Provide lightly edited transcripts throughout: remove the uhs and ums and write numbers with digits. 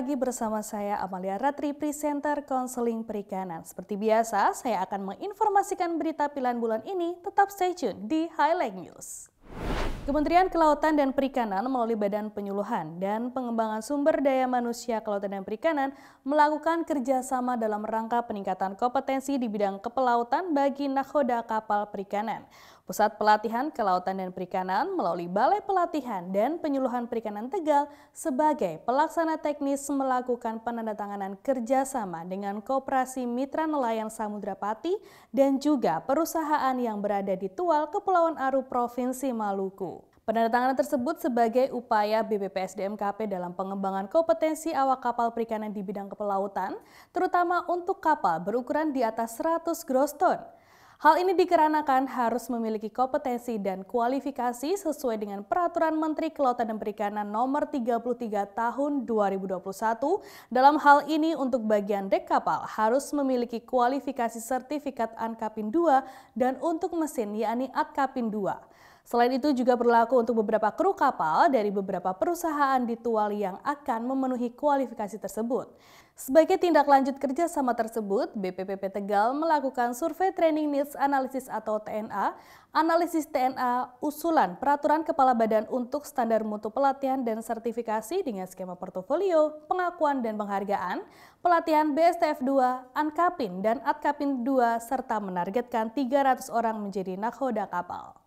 lagi bersama saya Amalia Ratri, presenter Konseling Perikanan. Seperti biasa, saya akan menginformasikan berita pilihan bulan ini. Tetap stay tune di Highlight News. Kementerian Kelautan dan Perikanan melalui Badan Penyuluhan dan Pengembangan Sumber Daya Manusia Kelautan dan Perikanan melakukan kerjasama dalam rangka peningkatan kompetensi di bidang kepelautan bagi nakhoda kapal perikanan. Pusat Pelatihan Kelautan dan Perikanan melalui Balai Pelatihan dan Penyuluhan Perikanan Tegal sebagai pelaksana teknis melakukan penandatanganan kerjasama dengan Koperasi Mitra Nelayan Samudra Pati dan juga perusahaan yang berada di Tual, Kepulauan Aru, Provinsi Maluku. Penandatanganan tersebut sebagai upaya BPPSDMKP dalam pengembangan kompetensi awak kapal perikanan di bidang kepelautan, terutama untuk kapal berukuran di atas 100 gross ton. Hal ini dikarenakan harus memiliki kompetensi dan kualifikasi sesuai dengan Peraturan Menteri Kelautan dan Perikanan Nomor 33 Tahun 2021. Dalam hal ini untuk bagian dek kapal harus memiliki kualifikasi sertifikat ANKAPIN 2 dan untuk mesin yakni ATKAPIN 2. Selain itu juga berlaku untuk beberapa kru kapal dari beberapa perusahaan di Tual yang akan memenuhi kualifikasi tersebut. Sebagai tindak lanjut kerjasama tersebut, BPPP Tegal melakukan survei training needs analysis atau TNA, analisis TNA, usulan peraturan kepala badan untuk standar mutu pelatihan dan sertifikasi dengan skema portofolio, pengakuan dan penghargaan, pelatihan BSTF 2, ANKAPIN dan ATKAPIN 2 serta menargetkan 300 orang menjadi nakhoda kapal.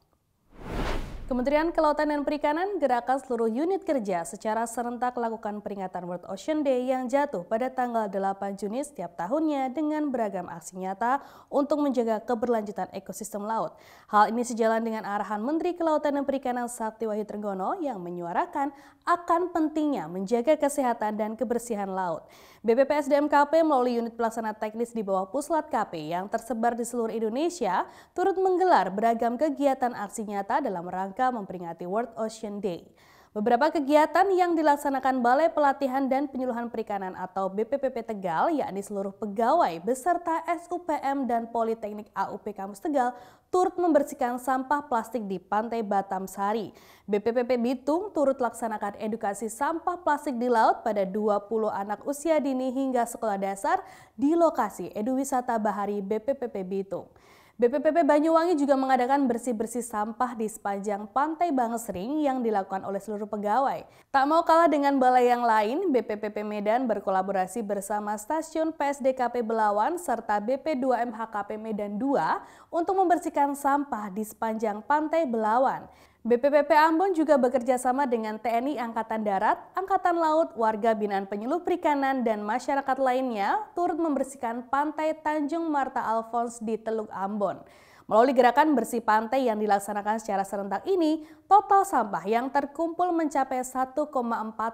Kementerian Kelautan dan Perikanan gerakan seluruh unit kerja secara serentak lakukan peringatan World Ocean Day yang jatuh pada tanggal 8 Juni setiap tahunnya dengan beragam aksi nyata untuk menjaga keberlanjutan ekosistem laut. Hal ini sejalan dengan arahan Menteri Kelautan dan Perikanan Sakti Wahyu Trenggono yang menyuarakan akan pentingnya menjaga kesehatan dan kebersihan laut. BPPSDMKP melalui unit pelaksana teknis di bawah Puslat KP yang tersebar di seluruh Indonesia turut menggelar beragam kegiatan aksi nyata dalam rangka memperingati World Ocean Day. Beberapa kegiatan yang dilaksanakan Balai Pelatihan dan Penyuluhan Perikanan atau BPPP Tegal, yakni seluruh pegawai beserta SUPM dan Politeknik AUP Kampus Tegal, turut membersihkan sampah plastik di Pantai Batam Sari. BPPP Bitung turut laksanakan edukasi sampah plastik di laut pada 20 anak usia dini hingga sekolah dasar di lokasi Eduwisata Bahari BPPP Bitung. BPPP Banyuwangi juga mengadakan bersih-bersih sampah di sepanjang Pantai Bangesring yang dilakukan oleh seluruh pegawai. Tak mau kalah dengan balai yang lain, BPPP Medan berkolaborasi bersama Stasiun PSDKP Belawan serta BP2MHKP Medan 2 untuk membersihkan sampah di sepanjang Pantai Belawan. BPPP Ambon juga bekerja sama dengan TNI Angkatan Darat, Angkatan Laut, warga binaan penyuluh perikanan, dan masyarakat lainnya turut membersihkan Pantai Tanjung Marta Alphonse di Teluk Ambon. Melalui gerakan bersih pantai yang dilaksanakan secara serentak ini, total sampah yang terkumpul mencapai 1,4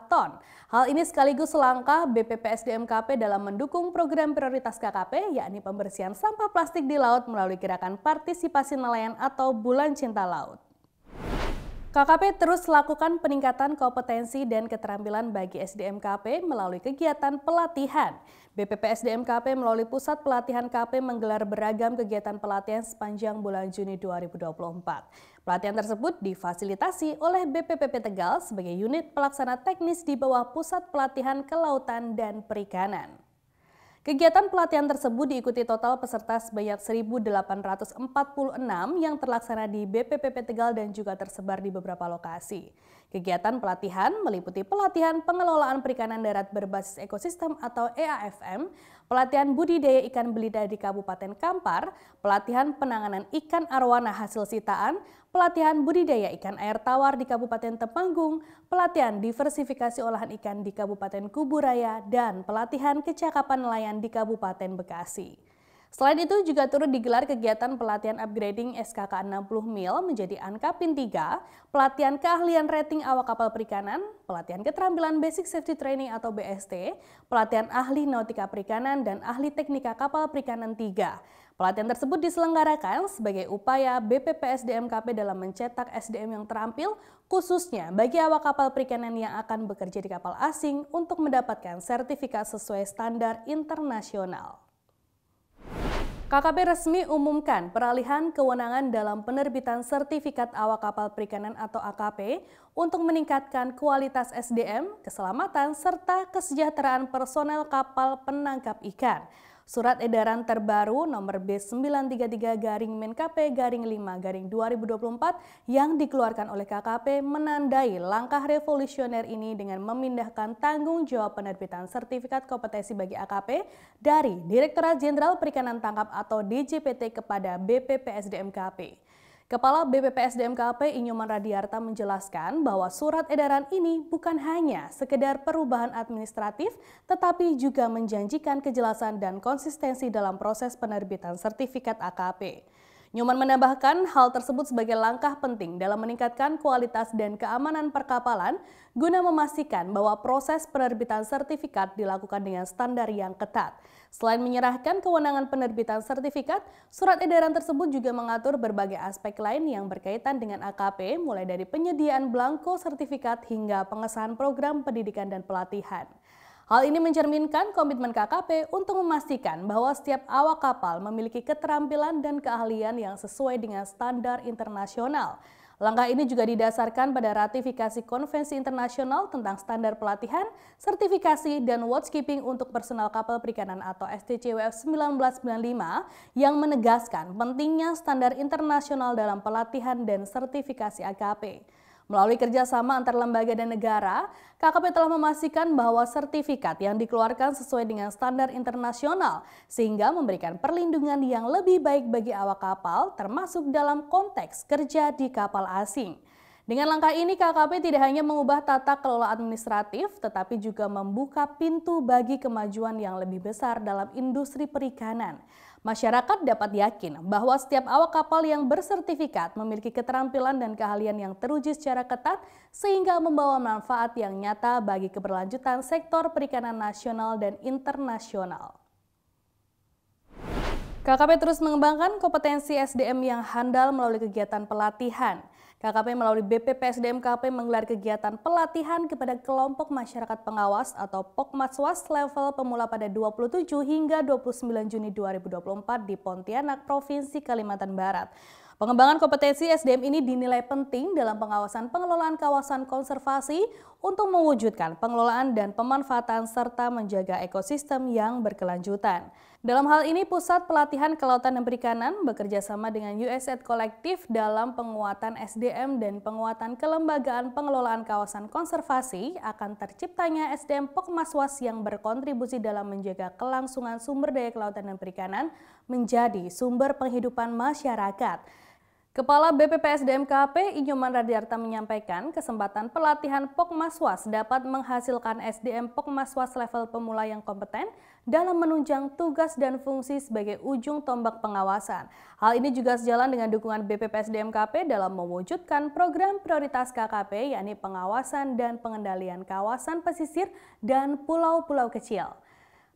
ton. Hal ini sekaligus langkah BPPSDMKP dalam mendukung program prioritas KKP, yakni pembersihan sampah plastik di laut melalui gerakan partisipasi nelayan atau Bulan Cinta Laut. KKP terus lakukan peningkatan kompetensi dan keterampilan bagi SDMKP melalui kegiatan pelatihan. BPPSDMKP melalui Pusat Pelatihan KP menggelar beragam kegiatan pelatihan sepanjang bulan Juni 2024. Pelatihan tersebut difasilitasi oleh BPPP Tegal sebagai unit pelaksana teknis di bawah Pusat Pelatihan Kelautan dan Perikanan. Kegiatan pelatihan tersebut diikuti total peserta sebanyak 1.846 yang terlaksana di BPPP Tegal dan juga tersebar di beberapa lokasi. Kegiatan pelatihan meliputi pelatihan pengelolaan perikanan darat berbasis ekosistem atau EAFM, pelatihan budidaya ikan belida di Kabupaten Kampar, pelatihan penanganan ikan arwana hasil sitaan, pelatihan budidaya ikan air tawar di Kabupaten Temanggung, pelatihan diversifikasi olahan ikan di Kabupaten Kuburaya, dan pelatihan kecakapan nelayan di Kabupaten Bekasi. Selain itu juga turut digelar kegiatan pelatihan upgrading SKK 60 mil menjadi ANKAPIN 3, pelatihan keahlian rating awak kapal perikanan, pelatihan keterampilan basic safety training atau BST, pelatihan ahli nautika perikanan dan ahli teknika kapal perikanan 3. Pelatihan tersebut diselenggarakan sebagai upaya BPPSDMKP dalam mencetak SDM yang terampil, khususnya bagi awak kapal perikanan yang akan bekerja di kapal asing untuk mendapatkan sertifikat sesuai standar internasional. KKP resmi umumkan peralihan kewenangan dalam penerbitan sertifikat awak kapal perikanan atau AKP untuk meningkatkan kualitas SDM, keselamatan, serta kesejahteraan personel kapal penangkap ikan. Surat edaran terbaru nomor B933-Menkp-5-2024 yang dikeluarkan oleh KKP menandai langkah revolusioner ini dengan memindahkan tanggung jawab penerbitan sertifikat kompetensi bagi AKP dari Direktorat Jenderal Perikanan Tangkap atau DJPT kepada BPPSDM-KP. Kepala BPPSDM-KP Inyoman Radiarta menjelaskan bahwa surat edaran ini bukan hanya sekedar perubahan administratif, tetapi juga menjanjikan kejelasan dan konsistensi dalam proses penerbitan sertifikat AKP. Nyoman menambahkan hal tersebut sebagai langkah penting dalam meningkatkan kualitas dan keamanan perkapalan guna memastikan bahwa proses penerbitan sertifikat dilakukan dengan standar yang ketat. Selain menyerahkan kewenangan penerbitan sertifikat, surat edaran tersebut juga mengatur berbagai aspek lain yang berkaitan dengan AKP, mulai dari penyediaan belangko sertifikat hingga pengesahan program pendidikan dan pelatihan. Hal ini mencerminkan komitmen KKP untuk memastikan bahwa setiap awak kapal memiliki keterampilan dan keahlian yang sesuai dengan standar internasional. Langkah ini juga didasarkan pada ratifikasi Konvensi Internasional tentang Standar Pelatihan, Sertifikasi, dan Watchkeeping untuk Personel Kapal Perikanan atau STCWF 1995 yang menegaskan pentingnya standar internasional dalam pelatihan dan sertifikasi AKP. Melalui kerjasama antar lembaga dan negara, KKP telah memastikan bahwa sertifikat yang dikeluarkan sesuai dengan standar internasional sehingga memberikan perlindungan yang lebih baik bagi awak kapal termasuk dalam konteks kerja di kapal asing. Dengan langkah ini, KKP tidak hanya mengubah tata kelola administratif, tetapi juga membuka pintu bagi kemajuan yang lebih besar dalam industri perikanan. Masyarakat dapat yakin bahwa setiap awak kapal yang bersertifikat memiliki keterampilan dan keahlian yang teruji secara ketat sehingga membawa manfaat yang nyata bagi keberlanjutan sektor perikanan nasional dan internasional. KKP terus mengembangkan kompetensi SDM yang handal melalui kegiatan pelatihan. KKP melalui BPPSDM-KP menggelar kegiatan pelatihan kepada kelompok masyarakat pengawas atau Pokmaswas level pemula pada 27 hingga 29 Juni 2024 di Pontianak, Provinsi Kalimantan Barat. Pengembangan kompetensi SDM ini dinilai penting dalam pengawasan pengelolaan kawasan konservasi untuk mewujudkan pengelolaan dan pemanfaatan serta menjaga ekosistem yang berkelanjutan. Dalam hal ini, Pusat Pelatihan Kelautan dan Perikanan bekerjasama dengan USAID Kolektif dalam penguatan SDM dan penguatan kelembagaan pengelolaan kawasan konservasi akan terciptanya SDM Pokmaswas yang berkontribusi dalam menjaga kelangsungan sumber daya kelautan dan perikanan menjadi sumber penghidupan masyarakat. Kepala BPPSDM-KP Inyoman Radiarta menyampaikan kesempatan pelatihan Pokmaswas dapat menghasilkan SDM Pokmaswas level pemula yang kompeten dalam menunjang tugas dan fungsi sebagai ujung tombak pengawasan. Hal ini juga sejalan dengan dukungan BPPSDM-KP dalam mewujudkan program prioritas KKP yakni pengawasan dan pengendalian kawasan pesisir dan pulau-pulau kecil.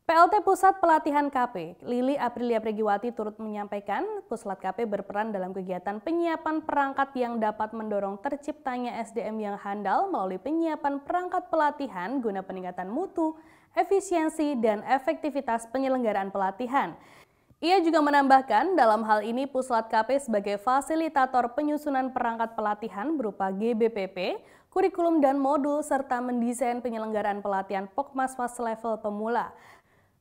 PLT Pusat Pelatihan KP, Lili Aprilia Pregiwati turut menyampaikan Puslat KP berperan dalam kegiatan penyiapan perangkat yang dapat mendorong terciptanya SDM yang handal melalui penyiapan perangkat pelatihan guna peningkatan mutu, efisiensi, dan efektivitas penyelenggaraan pelatihan. Ia juga menambahkan dalam hal ini Puslat KP sebagai fasilitator penyusunan perangkat pelatihan berupa GBPP, kurikulum dan modul, serta mendesain penyelenggaraan pelatihan Pokmaswas level pemula.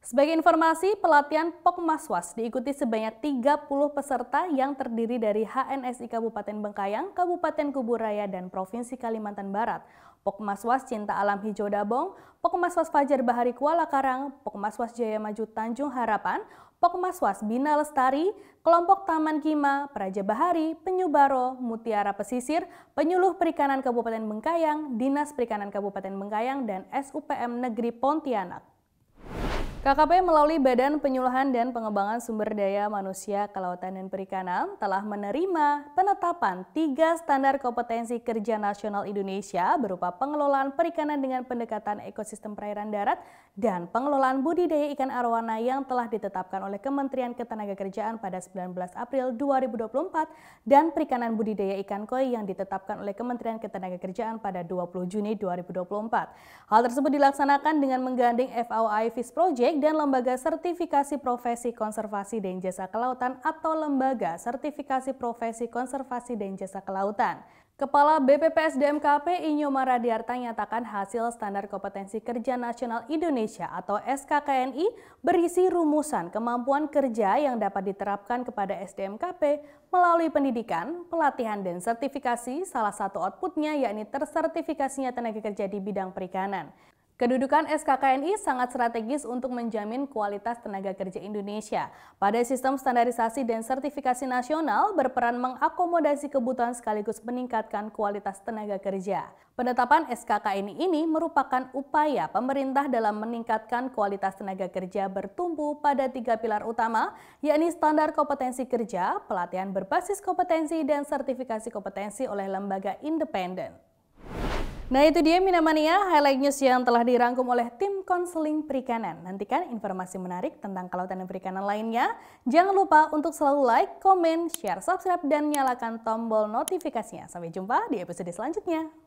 Sebagai informasi, pelatihan Pokmaswas diikuti sebanyak 30 peserta yang terdiri dari HNSI Kabupaten Bengkayang, Kabupaten Kuburaya, dan Provinsi Kalimantan Barat, Pokmaswas Cinta Alam Hijau Dabong, Pokmaswas Fajar Bahari Kuala Karang, Pokmaswas Jaya Maju Tanjung Harapan, Pokmaswas Bina Lestari, Kelompok Taman Kima, Praja Bahari, Penyu Baro, Mutiara Pesisir, Penyuluh Perikanan Kabupaten Bengkayang, Dinas Perikanan Kabupaten Bengkayang, dan SUPM Negeri Pontianak. KKP melalui Badan Penyuluhan dan Pengembangan Sumber Daya Manusia Kelautan dan Perikanan telah menerima penetapan 3 standar kompetensi kerja nasional Indonesia berupa pengelolaan perikanan dengan pendekatan ekosistem perairan darat dan pengelolaan budidaya ikan arowana yang telah ditetapkan oleh Kementerian Ketenagakerjaan pada 19 April 2024 dan perikanan budidaya ikan koi yang ditetapkan oleh Kementerian Ketenagakerjaan pada 20 Juni 2024. Hal tersebut dilaksanakan dengan menggandeng FAO IFIS Project objek dan lembaga sertifikasi profesi konservasi dan jasa kelautan atau lembaga sertifikasi profesi konservasi dan jasa kelautan. Kepala BPPSDM-KP Inyo Maradiarta nyatakan hasil Standar Kompetensi Kerja Nasional Indonesia atau SKKNI berisi rumusan kemampuan kerja yang dapat diterapkan kepada SDM-KP melalui pendidikan, pelatihan, dan sertifikasi. Salah satu outputnya yakni tersertifikasinya tenaga kerja di bidang perikanan. Kedudukan SKKNI sangat strategis untuk menjamin kualitas tenaga kerja Indonesia. Pada sistem standarisasi dan sertifikasi nasional berperan mengakomodasi kebutuhan sekaligus meningkatkan kualitas tenaga kerja. Penetapan SKKNI ini merupakan upaya pemerintah dalam meningkatkan kualitas tenaga kerja bertumpu pada 3 pilar utama, yakni standar kompetensi kerja, pelatihan berbasis kompetensi, dan sertifikasi kompetensi oleh lembaga independen. Nah itu dia Minamania, highlight news yang telah dirangkum oleh tim konseling perikanan. Nantikan informasi menarik tentang kelautan dan perikanan lainnya. Jangan lupa untuk selalu like, komen, share, subscribe, dan nyalakan tombol notifikasinya. Sampai jumpa di episode selanjutnya.